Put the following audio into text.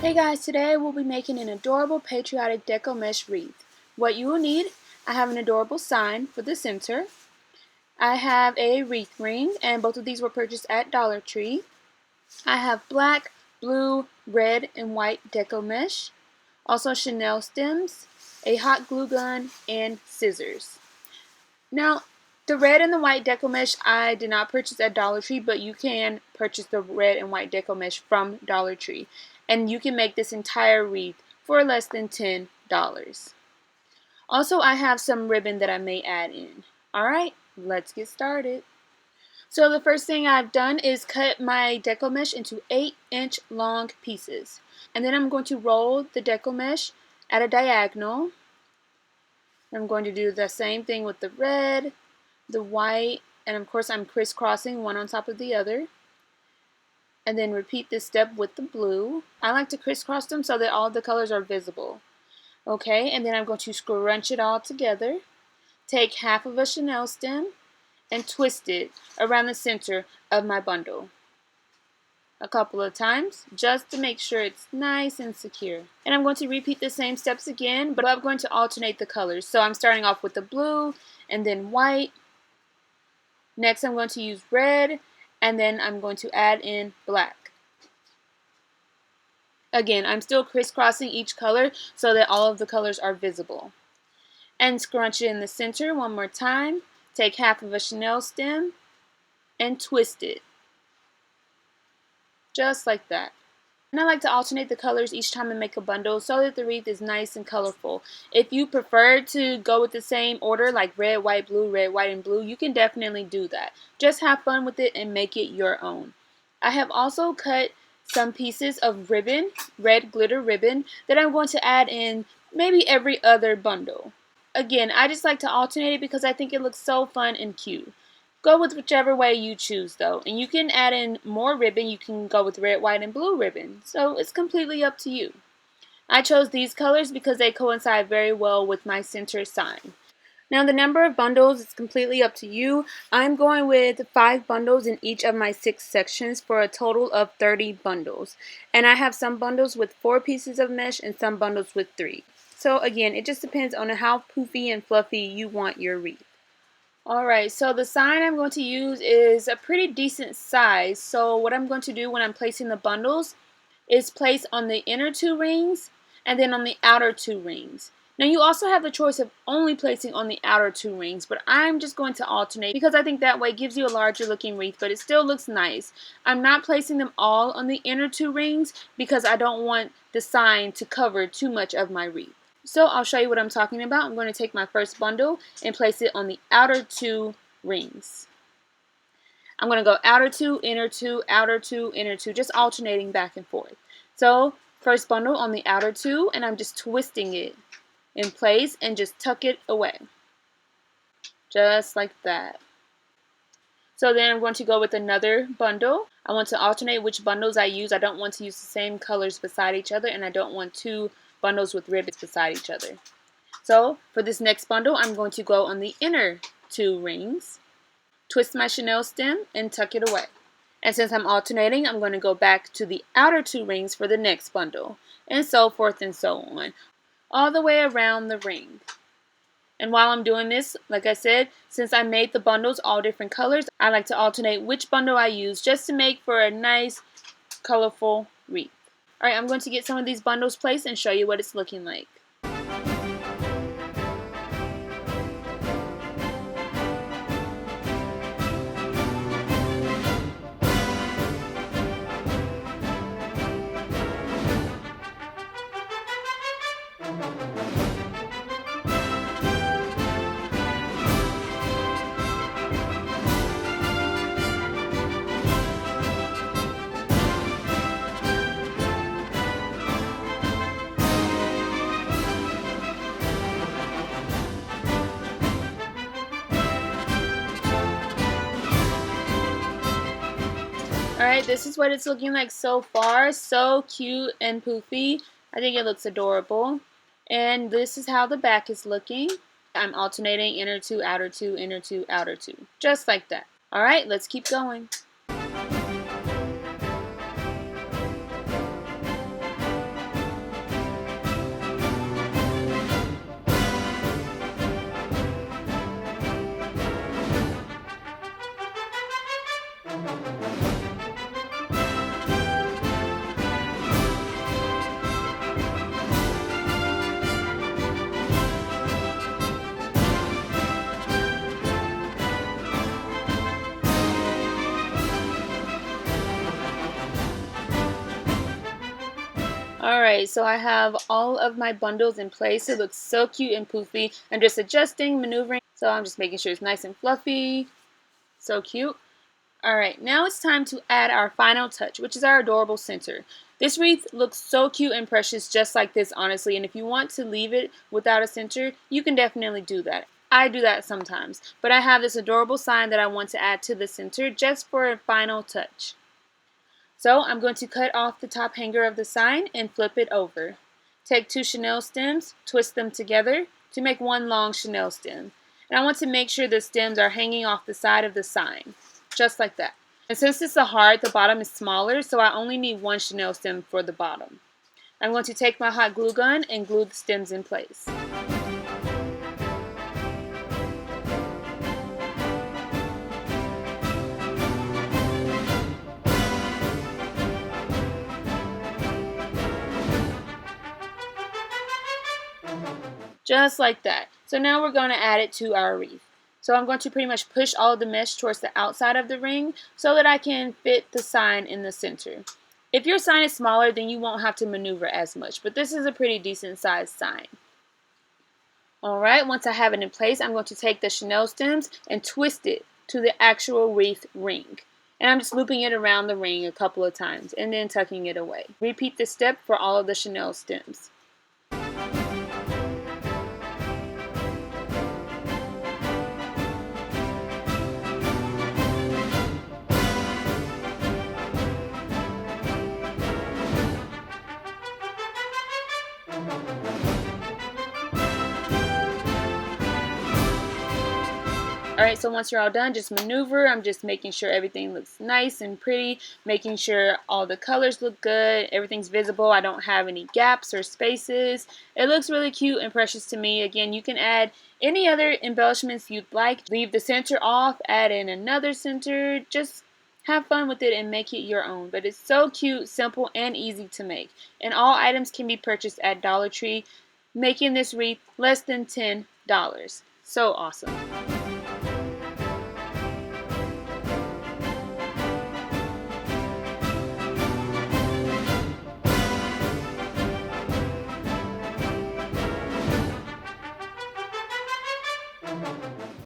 Hey guys, today we'll be making an adorable Patriotic Deco mesh wreath. What you will need, I have an adorable sign for the center. I have a wreath ring, and both of these were purchased at Dollar Tree. I have black, blue, red, and white deco mesh. Also Chanel stems, a hot glue gun, and scissors. Now, the red and the white deco mesh I did not purchase at Dollar Tree, but you can purchase the red and white deco mesh from Dollar Tree. And you can make this entire wreath for less than $10. Also, I have some ribbon that I may add in. Alright, let's get started. So the first thing I've done is cut my deco mesh into 8-inch long pieces. And then I'm going to roll the deco mesh at a diagonal. I'm going to do the same thing with the red, the white, and of course I'm crisscrossing one on top of the other. And then repeat this step with the blue. I like to crisscross them so that all the colors are visible. Okay, and then I'm going to scrunch it all together. Take half of a Chanel stem and twist it around the center of my bundle a couple of times just to make sure it's nice and secure. And I'm going to repeat the same steps again, but I'm going to alternate the colors. So I'm starting off with the blue and then white. Next I'm going to use red, and then I'm going to add in black. Again, I'm still crisscrossing each color so that all of the colors are visible. And scrunch it in the center one more time. Take half of a Chanel stem and twist it. Just like that. And I like to alternate the colors each time I make a bundle so that the wreath is nice and colorful. If you prefer to go with the same order, like red, white, and blue, you can definitely do that. Just have fun with it and make it your own. I have also cut some pieces of ribbon, red glitter ribbon, that I'm going to add in maybe every other bundle. Again, I just like to alternate it because I think it looks so fun and cute. Go with whichever way you choose though, and you can add in more ribbon. You can go with red, white, and blue ribbon, so it's completely up to you. I chose these colors because they coincide very well with my center sign. Now the number of bundles is completely up to you. I'm going with 5 bundles in each of my 6 sections for a total of 30 bundles. And I have some bundles with 4 pieces of mesh and some bundles with 3. So again, it just depends on how poofy and fluffy you want your wreath. Alright, so the sign I'm going to use is a pretty decent size. So what I'm going to do when I'm placing the bundles is place on the inner 2 rings and then on the outer 2 rings. Now you also have the choice of only placing on the outer 2 rings, but I'm just going to alternate because I think that way it gives you a larger looking wreath, but it still looks nice. I'm not placing them all on the inner 2 rings because I don't want the sign to cover too much of my wreath. So I'll show you what I'm talking about. I'm going to take my first bundle and place it on the outer 2 rings. I'm going to go outer 2, inner 2, outer 2, inner 2, just alternating back and forth. So first bundle on the outer 2, and I'm just twisting it in place and just tuck it away. Just like that. So then I'm going to go with another bundle. I want to alternate which bundles I use. I don't want to use the same colors beside each other, and I don't want 2 bundles with ribbons beside each other. So for this next bundle, I'm going to go on the inner 2 rings, twist my Chanel stem, and tuck it away. And since I'm alternating, I'm going to go back to the outer 2 rings for the next bundle, and so forth and so on, all the way around the ring. And while I'm doing this, like I said, since I made the bundles all different colors, I like to alternate which bundle I use just to make for a nice, colorful wreath. Alright, I'm going to get some of these bundles placed and show you what it's looking like. Alright, this is what it's looking like so far. So cute and poofy. I think it looks adorable. And this is how the back is looking. I'm alternating inner 2, outer 2, inner 2, outer 2. Just like that. Alright, let's keep going. Alright, so I have all of my bundles in place. It looks so cute and poofy. I'm just adjusting, maneuvering. So I'm just making sure it's nice and fluffy. So cute. Alright, now it's time to add our final touch, which is our adorable center. This wreath looks so cute and precious just like this, honestly, and if you want to leave it without a center, you can definitely do that. I do that sometimes, but I have this adorable sign that I want to add to the center just for a final touch. So I'm going to cut off the top hanger of the sign and flip it over. Take two chenille stems, twist them together to make one long chenille stem. And I want to make sure the stems are hanging off the side of the sign, just like that. And since it's a heart, the bottom is smaller, so I only need one chenille stem for the bottom. I'm going to take my hot glue gun and glue the stems in place. Just like that. So now we're going to add it to our wreath. So I'm going to pretty much push all of the mesh towards the outside of the ring so that I can fit the sign in the center. If your sign is smaller, then you won't have to maneuver as much, but this is a pretty decent sized sign. Alright, once I have it in place, I'm going to take the chenille stems and twist it to the actual wreath ring. And I'm just looping it around the ring a couple of times and then tucking it away. Repeat this step for all of the chenille stems. Alright, so once you're all done, just maneuver. I'm just making sure everything looks nice and pretty, making sure all the colors look good, everything's visible, I don't have any gaps or spaces. It looks really cute and precious to me. Again, you can add any other embellishments you'd like. Leave the center off, add in another center, just have fun with it and make it your own. But it's so cute, simple, and easy to make. And all items can be purchased at Dollar Tree, making this wreath less than $10. So awesome.